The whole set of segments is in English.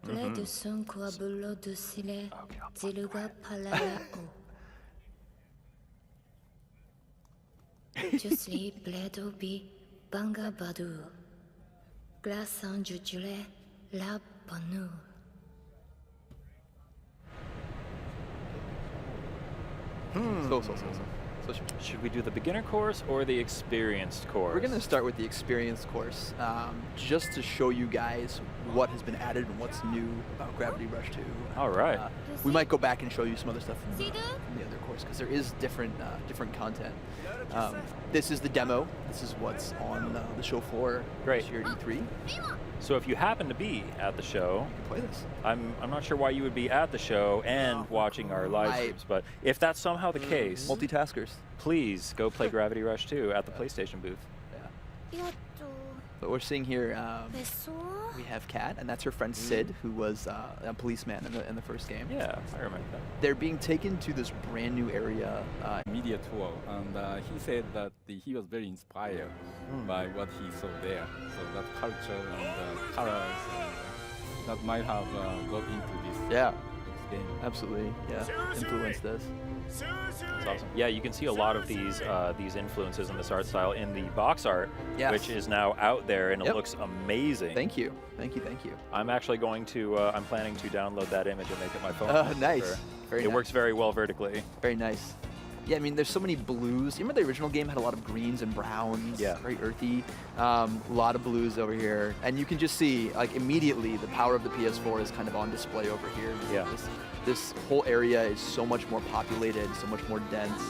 Bled sun qua bullo de sile, ziluga palala o. Jusli bled obi, banga badu. Glasan jujule, la banu. So Should we do the beginner course or the experienced course? we're going to start with the experience course, just to show you guys what has been added and what's new about Gravity Rush 2. All right. We might go back and show you some other stuff from the other course, because there is different content. This is the demo. This is what's on the show floor Great. here at E3. So if you happen to be at the show, You can play this. I'm not sure why you would be at the show and watching our live streams, but if that's somehow the case, Multitaskers. please go play Gravity Rush 2 at the PlayStation booth. Yeah. But we're seeing here, we have Kat, and that's her friend Sid, who was a policeman in the first game. Yeah, I remember that. They're being taken to this brand new area. Media tour, and he said that he was very inspired by what he saw there. So that culture and colors that might have got into this Yeah, game. absolutely. Yeah, influenced this. That's awesome. Yeah, you can see a lot of these influences in this art style in the box art, Yes. which is now out there, and it Yep. looks amazing. Thank you. Thank you. Thank you. I'm actually going to, I'm planning to download that image and make it my phone. Nice. picture. Very It nice. works very well vertically. Very nice. Yeah, I mean, there's so many blues. You remember the original game had a lot of greens and browns? Yeah. Very earthy. A lot of blues over here. And you can just see, like, immediately the power of the PS4 is kind of on display over here. Yeah. This whole area is so much more populated, so much more dense.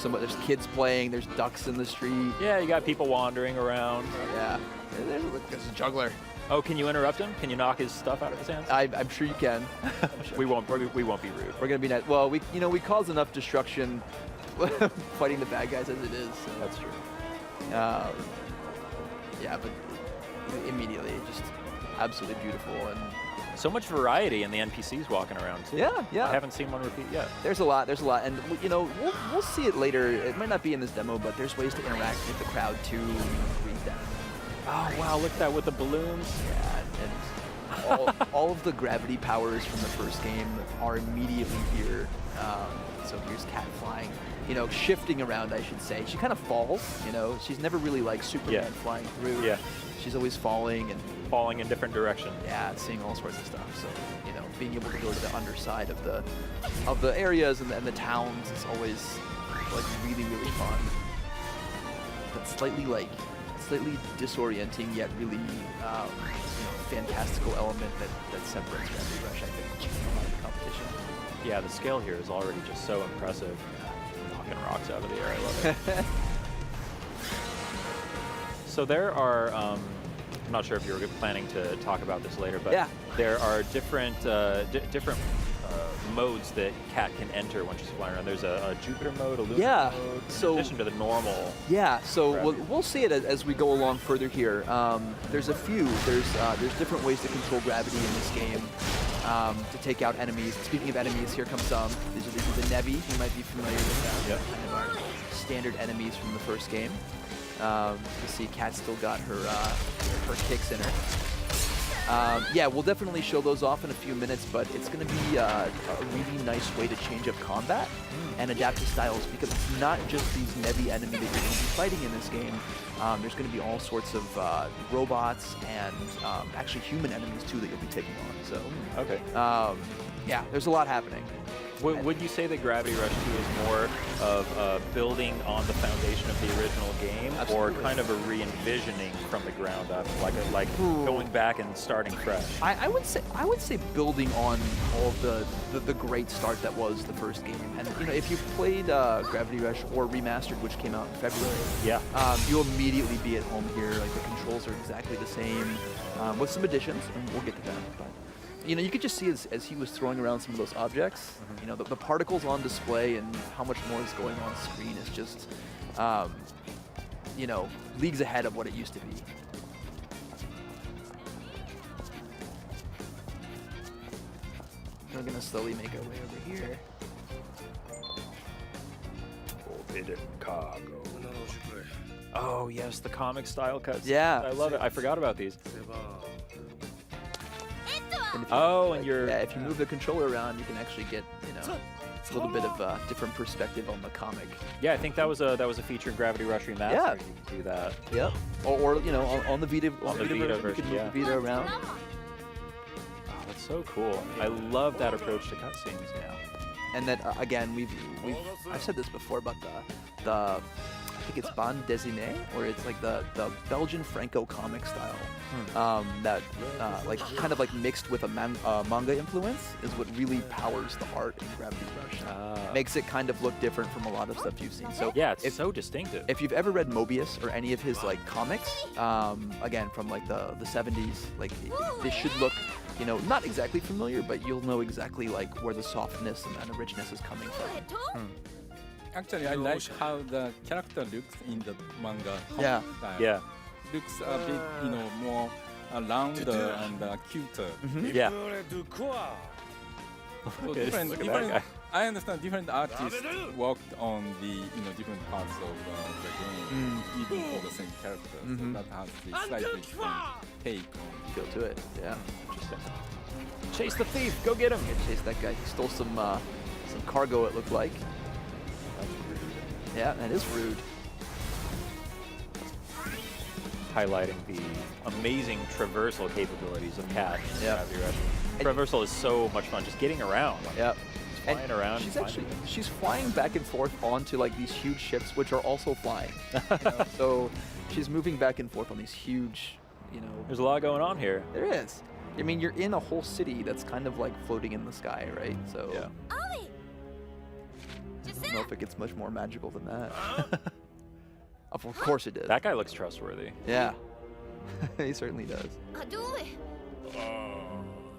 There's kids playing, there's ducks in the street. Yeah, you got people wandering around. Yeah. There's a juggler. Oh, can you interrupt him? Can you knock his stuff out of his hands? I'm sure you can. We won't be rude. We're gonna be nice. Well, we cause enough destruction fighting the bad guys as it is. So. That's true. Yeah, but immediately just absolutely beautiful, and So much variety in the NPCs walking around too. yeah. I haven't seen one repeat yet. There's a lot, and we'll see it later. It might not be in this demo, but there's ways to interact with the crowd too. Greet them. Oh wow, look at that with the balloons. Yeah, and all of the gravity powers from the first game are immediately here. So here's Kat flying, shifting around, I should say. She kind of falls, She's never really like Superman flying through. Yeah. She's always falling and Falling in different directions. yeah, seeing all sorts of stuff. So being able to go to the underside of the areas and the towns is always like really fun. But slightly disorienting yet really fantastical element that separates Gravity Rush, I think, from a lot of the competition. Yeah, the scale here is already just so impressive. Knocking rocks out of the air, I love it. So there are, I'm not sure if you were planning to talk about this later, but Yeah. there are different modes that Kat can enter when she's flying around. There's a Jupiter mode, a lunar Yeah, mode, so- in addition to the normal. Yeah, so Gravity. we'll see it as we go along further here. There's a few. There's different ways to control gravity in this game to take out enemies. Speaking of enemies, here comes some. These are the Nevi. You might be familiar with them. Yep. Kind of our standard enemies from the first game. You see, Kat still got her kicks in her. Yeah, we'll definitely show those off in a few minutes, but it's going to be a really nice way to change up combat and adapt to styles, because it's not just these Nevi enemies that you're going to be fighting in this game. There's going to be all sorts of robots and actually human enemies too that you'll be taking on. So, Okay. yeah, there's a lot happening. Would you say that Gravity Rush 2 is more of building on the foundation of the original game, Absolutely. or kind of a re-envisioning from the ground up, like Ooh. going back and starting fresh? I would say building on all of the great start that was the first game. And if you've played Gravity Rush or Remastered, which came out in February, Yeah. you'll immediately be at home here. Like, the controls are exactly the same, with some additions, and we'll get to them. But you could just see as he was throwing around some of those objects, the particles on display and how much more is going on screen is just, leagues ahead of what it used to be. We're gonna slowly make our way over here. Forbidden cargo. Oh yes, the comic style cuts. Yeah. I love it. I forgot about these. And if if you move the controller around, you can actually get a little bit of different perspective on the comic. Yeah, I think that was a feature in Gravity Rush Remastered. Yeah. You can do that. Yep. Or on the Vita Vita version, version, you can move the Vita around. Oh, that's so cool. I love that approach to cutscenes. Yeah. And then again, I've said this before, but the I think it's bande dessinée, or it's like the Belgian Franco comic style that like kind of like mixed with a manga influence is what really powers the art in Gravity Rush. Makes it kind of look different from a lot of stuff you've seen. So yeah, it's so distinctive. If you've ever read Mobius or any of his like comics, again from like the 70s, like they should look not exactly familiar, but you'll know exactly like where the softness and richness is coming from. Actually, I like how the character looks in the manga. Yeah. Style. Yeah. Looks a bit, more rounder and cuter. Yeah. So different, I understand different artists worked on the different parts of the game, even for the same character. So that has the slightly different take on Feel to it. Yeah. Interesting. Chase the thief. Go get him. Chase that guy. He stole some cargo. It looked like. Yeah, that is rude. Highlighting the amazing traversal capabilities of Cat. Yeah. Traversal is so much fun. Just getting around. Yep. Flying around. She's flying back and forth onto like these huge ships, which are also flying. So she's moving back and forth on these huge, There's a lot going on here. There is. I mean, you're in a whole city that's kind of like floating in the sky, right? So. Yeah. I don't know if it gets much more magical than that. Of course it does. That guy looks trustworthy. Yeah. He certainly does. You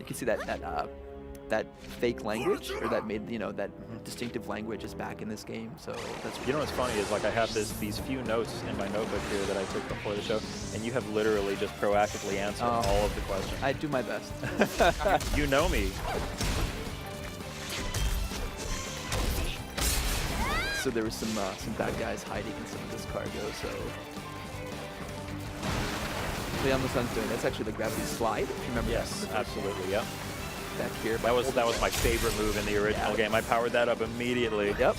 can see that fake language, or that that distinctive language is back in this game. So that's what's funny is like I have these few notes in my notebook here that I took before the show, and you have literally just proactively answered all of the questions. I do my best. You know me. So there was some bad guys hiding in some of this cargo. So Toyama-san's doing that's actually the gravity slide. If you remember? Yes, absolutely. Yep. Back here. That was my favorite move in the original game. I powered that up immediately. Yep.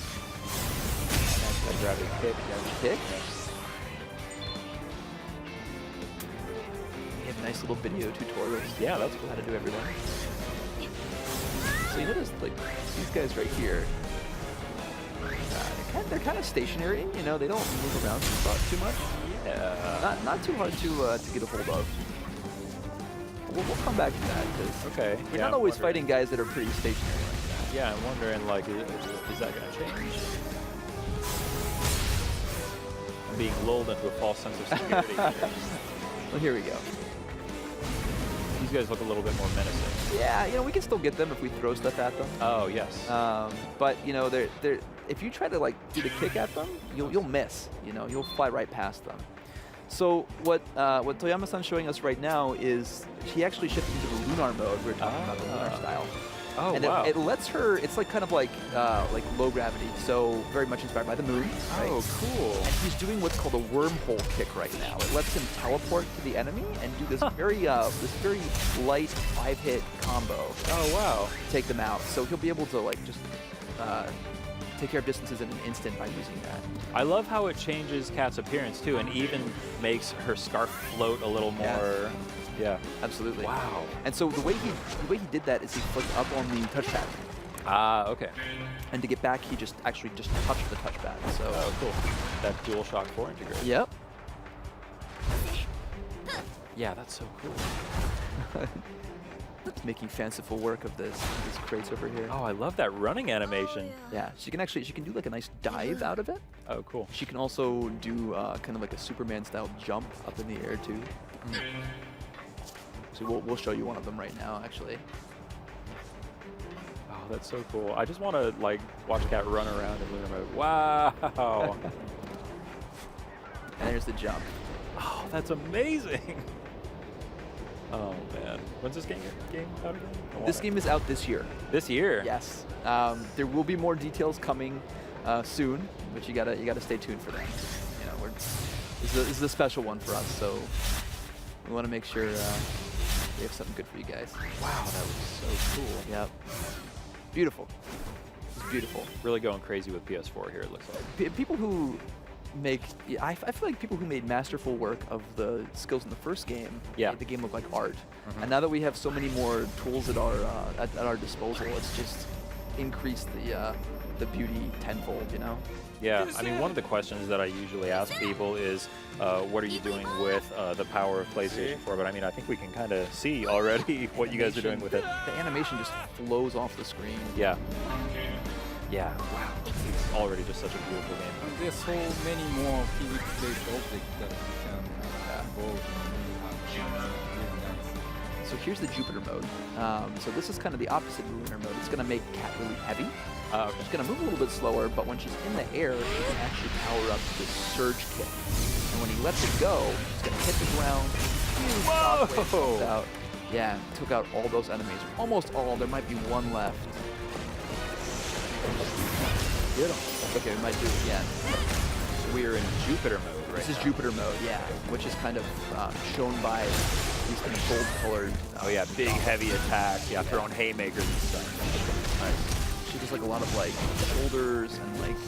That gravity kick. Kick. We have nice little video tutorials. Yeah, that's cool. How to do everything. So you notice like these guys right here. They're kind of stationary, they don't move around too much. Yeah. Not too hard to get a hold of. We'll come back to that because we're not always fighting guys that are pretty stationary like that. Yeah, I'm wondering like, is that going to change? I'm being lulled into a false sense of security here. Well, here we go. These guys look a little bit more menacing. Yeah, we can still get them if we throw stuff at them. Oh yes. But they're if you try to like do the kick at them, you'll miss. You'll fly right past them. So what Toyama-san's showing us right now is she actually shifted into the lunar mode. We were talking about the lunar style. Oh, and wow. it lets her. It's like kind of like low gravity, so very much inspired by the moon. Right? Oh, cool. And he's doing what's called a wormhole kick right now. It lets him teleport to the enemy and do this very light 5-hit combo. Oh wow. To take them out. So he'll be able to like just take care of distances in an instant by using that. I love how it changes Kat's appearance too, and even makes her scarf float a little more. Yeah, absolutely. Wow. And so the way he did that is he flicked up on the touchpad. Ah, okay. And to get back, he actually just touched the touchpad. So. Oh, cool. That DualShock 4 integration. Yep. Yeah, that's so cool. Making fanciful work of these crates over here. Oh, I love that running animation. Yeah, she can do like a nice dive out of it. Oh, cool. She can also do kind of like a Superman-style jump up in the air too. So we'll show you one of them right now, actually. Oh, that's so cool. I just want to like watch Kat run around in lunar mode. Wow. And there's the jump. Oh, that's amazing. Oh man, when's this game out again? This game is out this year. This year? Yes. There will be more details coming soon, but you gotta stay tuned for that. This is a special one for us, so we want to make sure they have something good for you guys. Wow, that was so cool. Yep. Beautiful. It's beautiful. Really going crazy with PS4 here, it looks like. People who make, I feel like people who made masterful work of the skills in the first game made the game look like art. And now that we have so many more tools at our disposal, it's just increased the beauty tenfold, you know? Yeah, I mean, one of the questions that I usually ask people is, what are you doing with the power of PlayStation 4? But I mean, I think we can kind of see already what you guys are doing with it. The animation just flows off the screen. Yeah. Yeah, wow. It's already just such a beautiful game. And there's so many more physics-based objects that you can involve in really nice. So here's the Jupiter mode. So this is kind of the opposite of the lunar mode. It's going to make Cat really heavy. She's going to move a little bit slower, but when she's in the air, she can actually power up this surge kick. And when he lets it go, she's going to hit the ground. Huge shockwave comes out. Yeah, took out all those enemies. Almost all. There might be one left. Get him. Okay, we might do it again. We're in Jupiter mode right This is now. Jupiter mode, yeah, which is kind of shown by these kind of gold-colored. Oh yeah, big heavy attacks. Yeah, throwing haymakers and stuff. Nice. She does like a lot of like shoulders and like,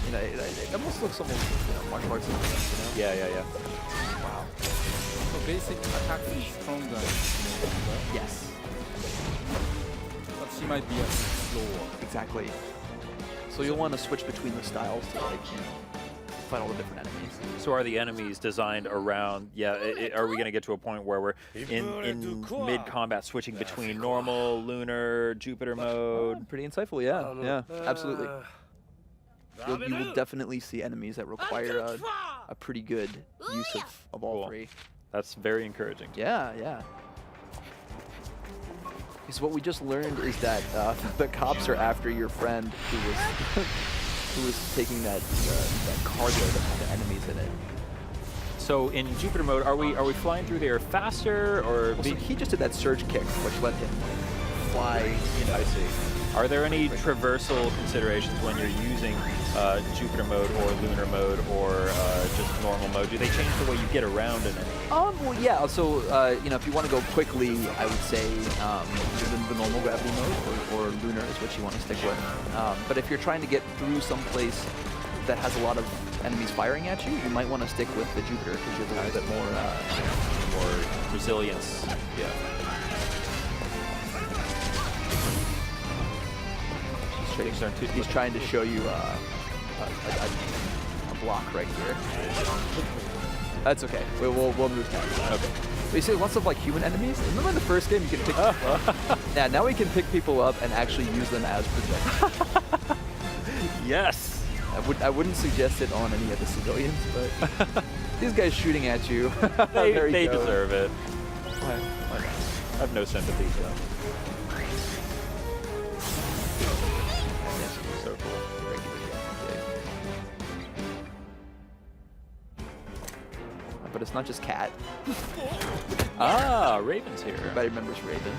you know, it almost looks almost, you know, martial arts, you know? Yeah. Wow. So basic attack is stronger, right? Yes. But she might be a bit slower. Exactly. So you'll want to switch between the styles to like, you know, fight all the different enemies. So are the enemies designed around, are we going to get to a point where we're in mid-combat switching between normal, lunar, Jupiter mode? Pretty insightful, yeah. Yeah, absolutely. You will definitely see enemies that require a pretty good use of all Cool. three. That's very encouraging. Yeah. Because what we just learned is that the cops are after your friend who was who was taking that cargo that had the enemies in it. So in Jupiter mode, are we flying through the air faster, or? Well, so he just did that surge kick, which let him like fly. You know. I see. Are there any traversal considerations when you're using Jupiter mode or lunar mode or just normal mode? Do they change the way you get around in it? Well, yeah. So, you know, if you want to go quickly, I would say the normal gravity mode or lunar is what you want to stick with. But if you're trying to get through some place that has a lot of enemies firing at you, you might want to stick with the Jupiter because you have a little bit More resilience. Yeah. He's trying to show you a block right here. That's okay. We'll move past. Okay. But you see lots of like human enemies. Remember in the first game you could pick people up? Yeah, now we can pick people up and actually use them as projectiles. Yes. I wouldn't suggest it on any of the civilians, but these guys shooting at you. They deserve it. Why not? I have no sympathy for them. So cool. But it's not just Cat. Raven's here. Everybody remembers Raven.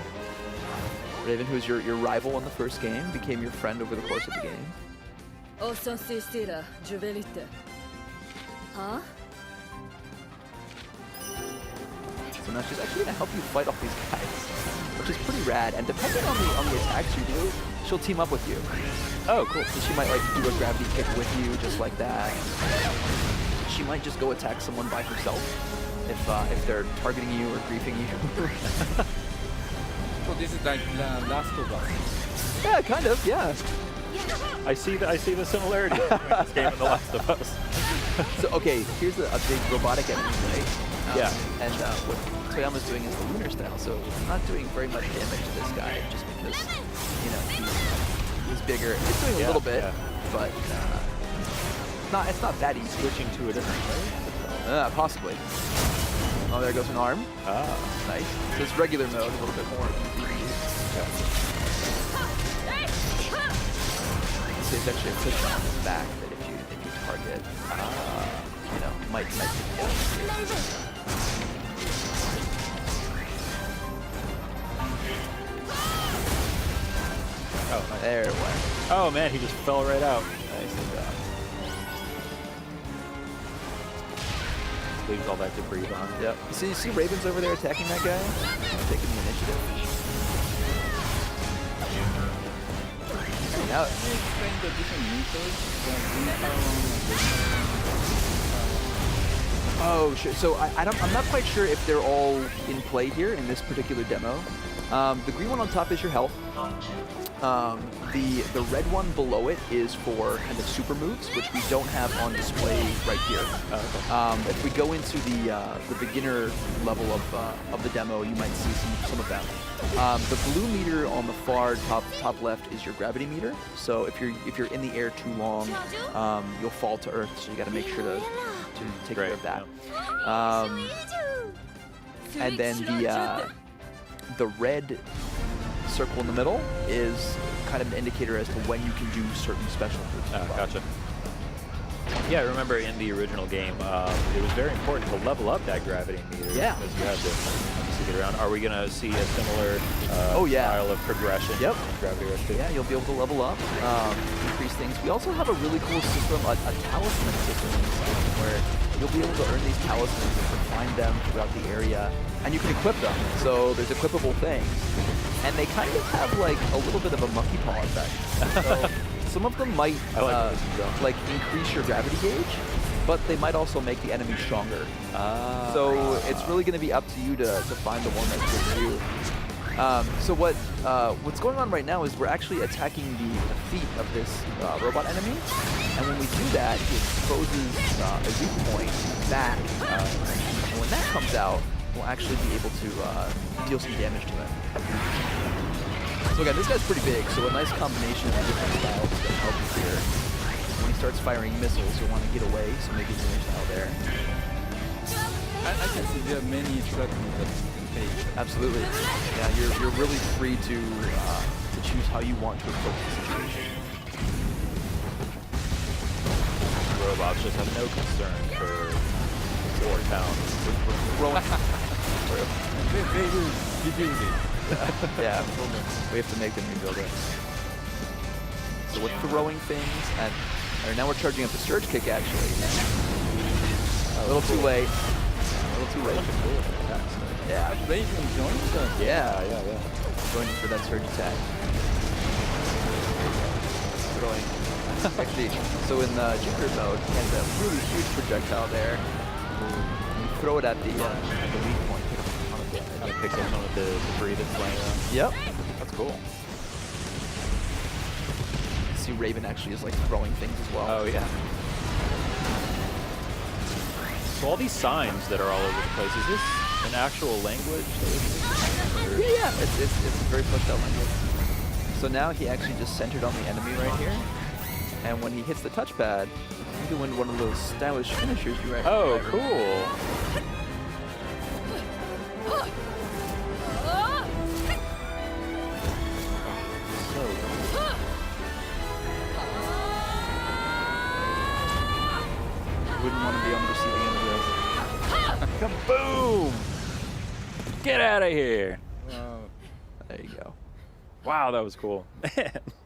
Raven, who's your rival in the first game, became your friend over the course of the game. Huh? So now she's actually gonna help you fight off these guys, which is pretty rad. And depending on the attacks you do, she'll team up with you. Oh, cool. So she might like do a gravity kick with you, just like that. She might just go attack someone by herself if they're targeting you or griefing you. So this is like Last of Us. Yeah, kind of. Yeah. I see the similarity between this game and The Last of Us. So okay, here's a big robotic enemy, right? Yeah. And what Toyama's doing is the lunar style, so it's not doing very much damage to this guy, just because, you know, he's bigger. It's doing a little bit, but it's not that easy. Switching to a different way? Possibly. Oh, there goes an arm. Nice. So it's regular mode, a little bit more easy to use. So it's actually a push on his back that if you target, you know, might get Oh, nice. There it went. Oh man, he just fell right out. Nice job. leaves all that debris behind. Yep. You see Ravens over there attacking that guy? Taking the initiative. Now, Can you explain the different methods? oh, sure. So I'm not quite sure if they're all in play here in this particular demo. The green one on top is your health. The red one below it is for kind of super moves, which we don't have on display right here. If we go into the beginner level of the demo, you might see some of them. The blue meter on the far top left is your gravity meter. So if you're in the air too long, you'll fall to earth. So you got to make sure to take care of that. And then the red circle in the middle is kind of an indicator as to when you can do certain special moves. Gotcha. Yeah, I remember in the original game, it was very important to level up that gravity meter. Yeah. Because you had to get around. Are we going to see a similar style of progression? Yep. In Gravity Rush 2? Yeah, you'll be able to level up, increase things. We also have a really cool system, a talisman system inside, where you'll be able to earn these talismans and find them throughout the area, and you can equip them. So there's equipable things, and they kind of have like a little bit of a monkey paw effect. So some of them might like increase your gravity gauge, but they might also make the enemy stronger. So it's really going to be up to you to find the one that's good for you. So what's going on right now is we're actually attacking the feet of this robot enemy, and when we do that, it exposes a weak point back, and when that comes out, we'll actually be able to deal some damage to it. So again, this guy's pretty big, so a nice combination of different styles is going to help you here. When he starts firing missiles, you'll want to get away, so make a damage style there. I can see there are many strategies that you can take. Absolutely. Yeah, you're really free to choose how you want to approach the situation. Robots just have no concern for 4 pounds. They will rebuild it. Yeah, we have to make them rebuild it. So we're throwing things, and now we're charging up the surge kick, actually. A little too late. A little too late. Yeah. Raven joins us. Yeah. Going for that surge attack. Throwing. Actually, so in Jupiter mode, he has a really huge projectile there. You throw it at the weak point. Kind of picks up some of the debris that's laying around. Yep. That's cool. See Raven actually is like throwing things as well. Oh, yeah. So all these signs that are all over the place, is this an actual language? Yeah, it's a very fleshed out language. So now he actually just centered on the enemy right here. And when he hits the touchpad, he's doing one of those stylish finishers you actually Oh, cool. Wouldn't want to be on the receiving end of this. Kaboom! Get out of here! There you go. Wow, that was cool.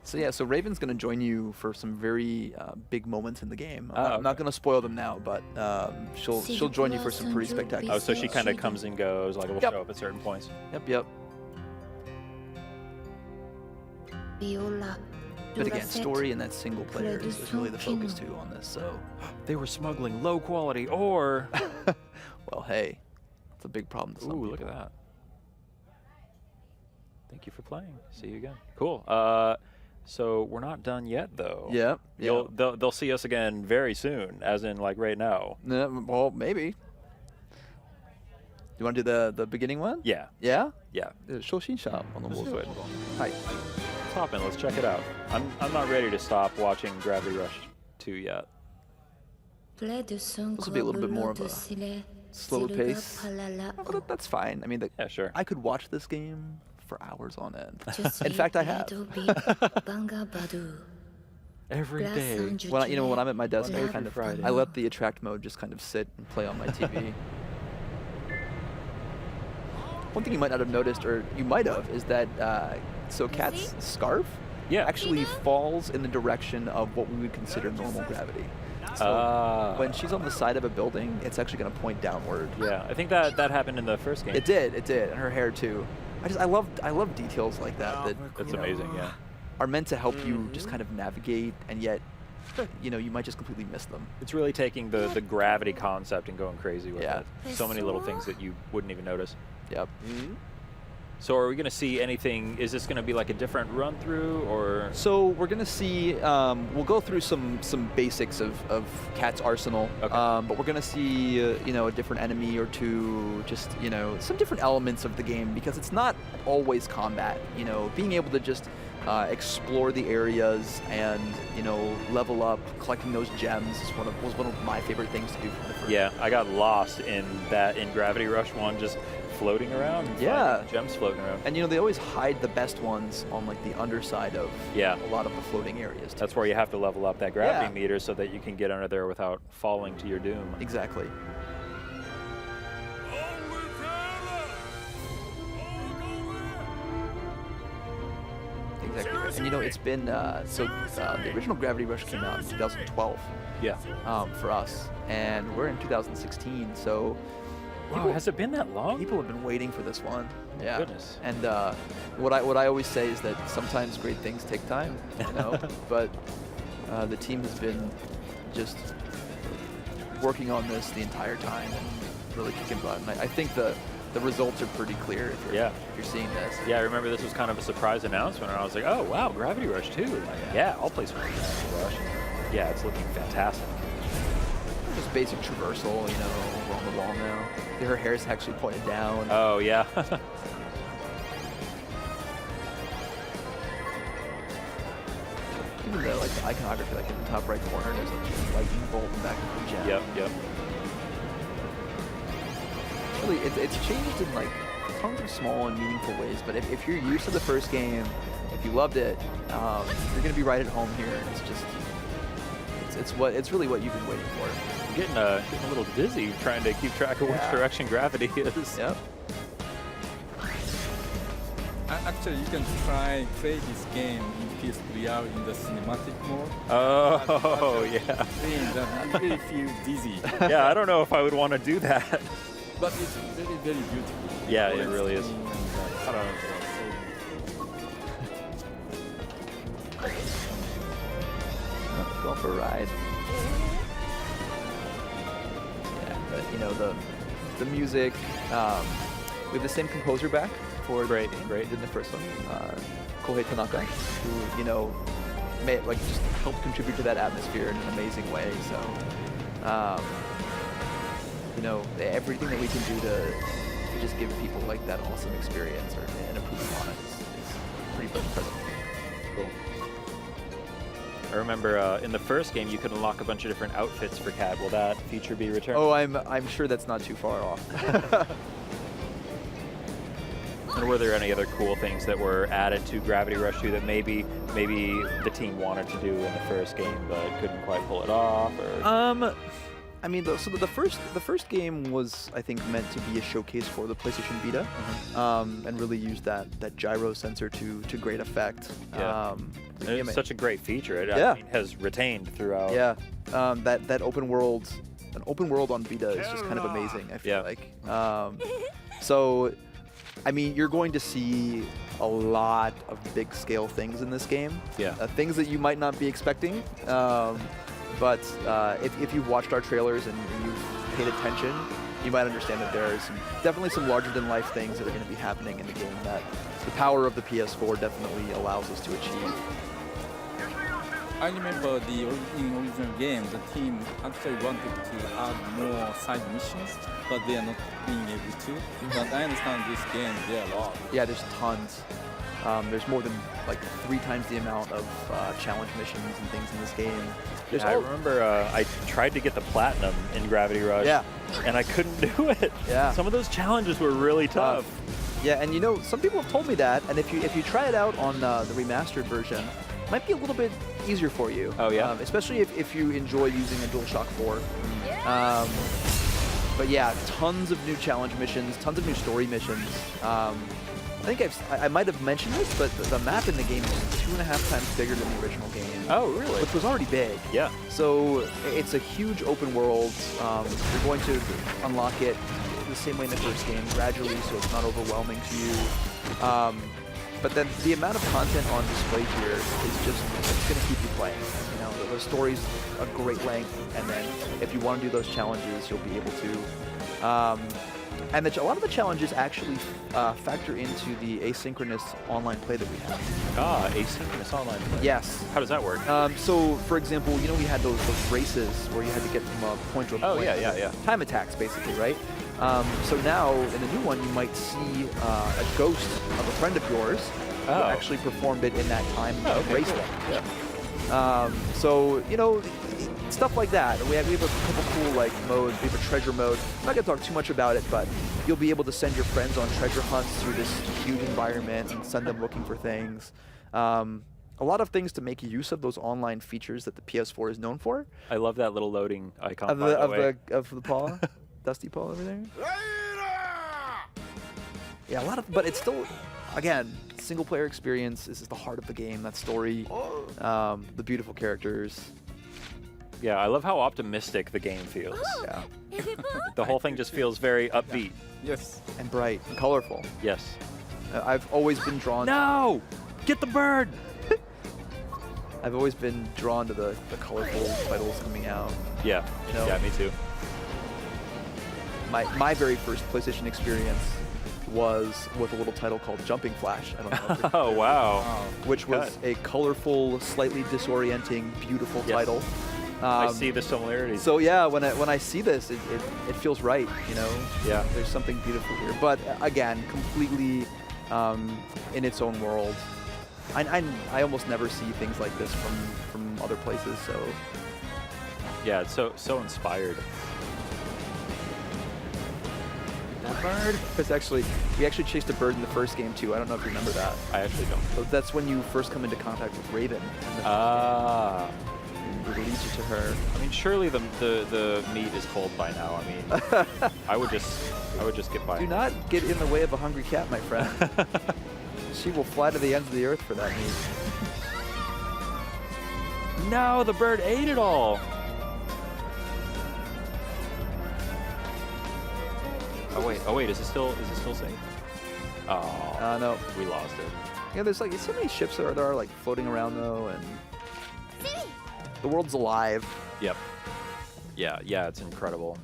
So yeah, so Raven's going to join you for some very big moments in the game. Oh, I'm not going to spoil them now, but she'll join you for some pretty spectacular. Oh, so she kind of comes and goes, like it will show up at certain points. Yep. But again, story and that single player is really the focus too on this. So they were smuggling low quality ore. well, hey, it's a big problem to some Ooh, people. look at that. Thank you for playing. See you again. Cool. So we're not done yet, though. Yep. They'll see us again very soon, as in like right now. Well, maybe. You want to do the beginning one? Yeah. Yeah? Yeah. 初心者のLet's do it. はい。 Let's hop in. Let's check it out. I'm not ready to stop watching Gravity Rush 2 yet. This will be a little bit more of a slower pace. But that's fine. I mean, Yeah, sure. I could watch this game for hours on end. In fact, I have. Every day. When I'm at my desk, Friday. I let the attract mode just kind of sit and play on my TV. One thing you might not have noticed, or you might have, is that so Cat's scarf actually falls in the direction of what we would consider normal gravity. So when she's on the side of a building, it's actually going to point downward. Yeah, I think that happened in the first game. It did, and her hair too. I love details like that. That's you know, amazing. Yeah. Are meant to help you just kind of navigate, and yet, you know, you might just completely miss them. It's really taking the gravity concept and going crazy with it. So many little things that you wouldn't even notice. Yep. So are we going to see anything? Is this going to be like a different run through, or? So we're going to see, we'll go through some basics of Cat's arsenal, Okay. but we're going to see, you know, a different enemy or two, just, you know, some different elements of the game, because it's not always combat. You know, being able to just explore the areas and, you know, level up, collecting those gems was one of my favorite things to do from the first. Yeah, I got lost in Gravity Rush 1, just floating around. And finding gems floating around. And you know, they always hide the best ones on like the underside of a lot of the floating areas too. That's where you have to level up that gravity meter so that you can get under there without falling to your doom. Exactly. Exactly. And you know, it's been the original Gravity Rush came out in 2012. Yeah. For us, and we're in 2016, so. Wow, has it been that long? People have been waiting for this one. Yeah. Goodness. And what I always say is that sometimes great things take time, you know. But the team has been just working on this the entire time and really kicking butt. And I think the results are pretty clear if you're seeing this. Yeah, I remember this was kind of a surprise announcement, and I was like, oh wow, Gravity Rush 2. Like, yeah, I'll play some Gravity Rush. Yeah, it's looking fantastic. Just basic traversal, you know, over on the wall now. Her hair's actually pointed down. Oh, yeah. Even though, like, the iconography, like, in the top right corner, there's like a lightning bolt in the back of the gem. Yep. Really, it's changed in, like, tons of small and meaningful ways, but if you're used to the first game, if you loved it, you're going to be right at home here, and it's just, it's really what you've been waiting for. I'm getting a little dizzy trying to keep track of which direction gravity is. Yep. Actually, you can play this game in PS4 in the cinematic mode. Oh, yeah. That really feel dizzy. Yeah, I don't know if I would want to do that. But it's very, very beautiful. Yeah, it really is. I don't know. Going for a ride. Yeah, but you know, the music, we have the same composer back for Great. did the first one, Kohei Tanaka, who, you know, just helped contribute to that atmosphere in an amazing way. So, you know, everything that we can do to just give people like that awesome experience and improve upon it is pretty much present. Cool. I remember in the first game you could unlock a bunch of different outfits for Cat. Will that feature be returned? Oh, I'm sure that's not too far off. And were there any other cool things that were added to Gravity Rush 2 that maybe the team wanted to do in the first game but couldn't quite pull it off? Or? I mean, the first game was, I think, meant to be a showcase for the PlayStation Vita, and really used that gyro sensor to great effect. Yeah. It's such a great feature. It I mean, has retained throughout. Yeah, that open world, an open world on Vita is just kind of amazing. I feel like. So, I mean, you're going to see a lot of big scale things in this game. Yeah. Things that you might not be expecting. But if you've watched our trailers and you've paid attention, you might understand that there are definitely some larger-than-life things that are going to be happening in the game that the power of the PS4 definitely allows us to achieve. I remember in original game, the team actually wanted to add more side missions, but they are not being able to. But I understand this game, there are a lot. Yeah, there's tons. There's more than like 3 times the amount of challenge missions and things in this game. Yeah, I remember I tried to get the platinum in Gravity Rush, and I couldn't do it. Yeah. Some of those challenges were really tough. Yeah, and you know, some people have told me that, and if you try it out on the remastered version, it might be a little bit easier for you. Oh yeah. Especially if you enjoy using a DualShock 4. But yeah, tons of new challenge missions, tons of new story missions. I think I might have mentioned this, but the map in the game is 2.5 times bigger than the original game. Oh, really? Which was already big. Yeah. So it's a huge open world. You're going to unlock it the same way in the first game, gradually, so it's not overwhelming to you. But then the amount of content on display here is just, it's going to keep you playing. You know, the story's a great length, and then if you want to do those challenges, you'll be able to. And a lot of the challenges actually factor into the asynchronous online play that we have. Ah, asynchronous online play. Yes. How does that work? So, for example, you know we had those races where you had to get from a point to a point. Oh, yeah. Time attacks, basically, right? So now, in the new one, you might see a ghost of a friend of yours who actually performed it in that time and raced it. Yeah. So, you know, stuff like that. We have a couple cool like modes. We have a treasure mode. I'm not gonna talk too much about it, but you'll be able to send your friends on treasure hunts through this huge environment and send them looking for things. A lot of things to make use of those online features that the PS4 is known for. I love that little loading icon. Of the paw, Dusty paw over there. Yeah, a lot of, but it's still, again, single player experience. This is the heart of the game. That story, the beautiful characters. Yeah, I love how optimistic the game feels. Yeah. The whole thing just feels very upbeat. Yes. And bright and colorful. Yes. I've always been drawn. No! Get the bird! I've always been drawn to the colorful titles coming out. Yeah. You know? Yeah, me too. My very first PlayStation experience was with a little title called Jumping Flash. I don't know if you're Oh, wow. which was a colorful, slightly disorienting, beautiful title. I see the similarities. So yeah, when I see this, it feels right, you know? Yeah. There's something beautiful here. But again, completely in its own world. I almost never see things like this from other places, so. Yeah, it's so inspired. That bird? It's actually, we actually chased a bird in the first game too. I don't know if you remember that. I actually don't. So that's when you first come into contact with Raven. Ah. It leads you to her. I mean, surely the meat is cold by now. I mean, I would just get by. Do not get in the way of a hungry cat, my friend. She will fly to the ends of the earth for that meat. No, the bird ate it all. Oh wait, is it still safe? Oh. No. We lost it. Yeah, there's like so many ships that are like floating around though, and the world's alive. Yep. Yeah, it's incredible.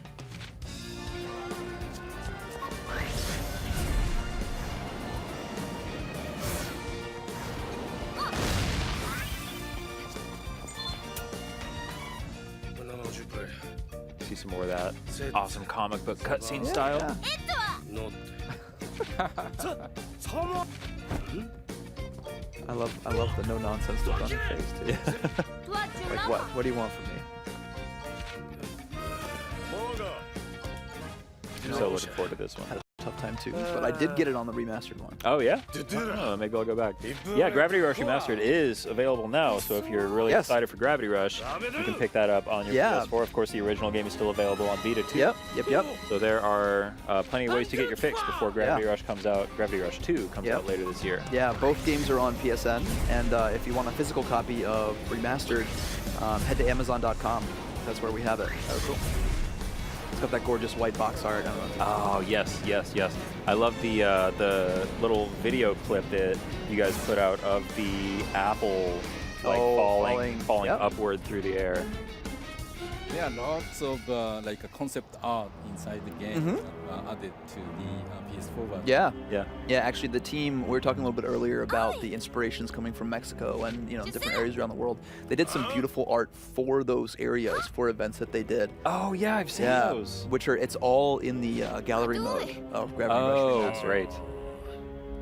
See some more of that awesome comic book cutscene style. Yeah. I love the no nonsense look on her face too. Like what? What do you want from me? I'm so looking forward to this one. Tough time too, but I did get it on the remastered one. Oh yeah? Oh, maybe I'll go back. Yeah, Gravity Rush Remastered is available now, so if you're really excited for Gravity Rush, you can pick that up on your PS4. Of course, the original game is still available on Vita too. Yep. So there are plenty of ways to get your fix before Gravity Rush comes out. Gravity Rush 2 comes out later this year. Yeah, both games are on PSN, and if you want a physical copy of Remastered, head to Amazon.com. That's where we have it. Oh, cool. It's got that gorgeous white box art. I don't know. Oh, yes. I love the little video clip that you guys put out of the apple like falling upward through the air. There are lots of like a concept art inside the game added to the PS4 version. Yeah. Actually, the team, we were talking a little bit earlier about the inspirations coming from Mexico and different areas around the world. They did some beautiful art for those areas, for events that they did. Oh yeah, I've seen those. Which are, it's all in the gallery mode of Gravity Rush Remastered. Oh, great.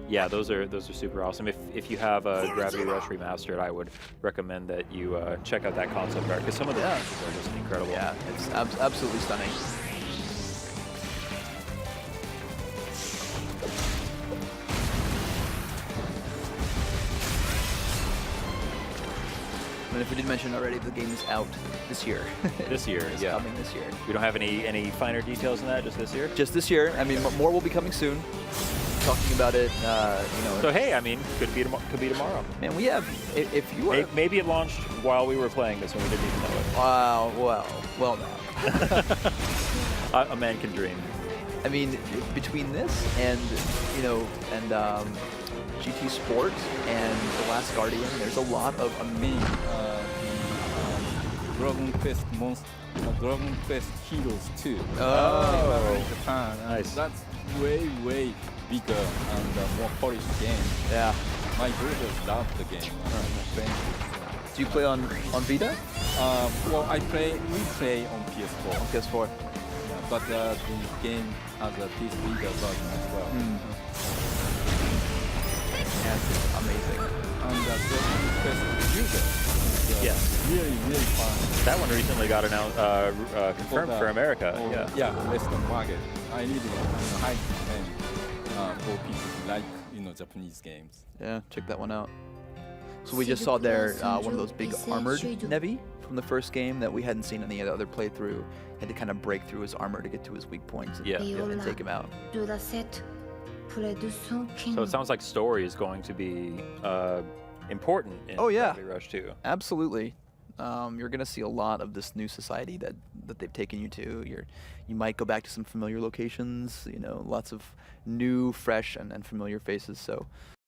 Yeah, those are super awesome. If you have a Gravity Rush Remastered, I would recommend that you check out that concept art because some of the pieces are just incredible. Yeah, it's absolutely stunning. And if we didn't mention already, the game is out this year. This year, it's coming this year. We don't have any finer details on that, just this year? Just this year. I mean, more will be coming soon. talking about it. You know. So hey, I mean, could be tomorrow. Man, we have. If you are. Maybe it launched while we were playing this and we didn't even know it. Wow. Well, now. A man can dream. I mean, between this and GT Sport and The Last Guardian, there's a lot of amazing. Dragon Quest Dragon Quest Heroes 2. Oh, in Japan. Nice. That's way bigger and more polished game. Yeah. My daughters love the game. Do you play on Vita? Well, we play on PS4. On PS4. Yeah, but the game has a PS Vita version as well. Yeah, it's amazing. And Dragon Quest User. Yes. Really fun. That one recently got announced, confirmed for America. Yeah, Western market. I really highly recommend for people who like Japanese games. Yeah, check that one out. So we just saw there one of those big armored Nevi from the first game that we hadn't seen in the other playthrough. Had to kind of break through his armor to get to his weak points and, and take him out. So it sounds like story is going to be important in Gravity Rush 2. Absolutely. You're going to see a lot of this new society that they've taken you to. You might go back to some familiar locations, lots of new, fresh, and familiar faces. So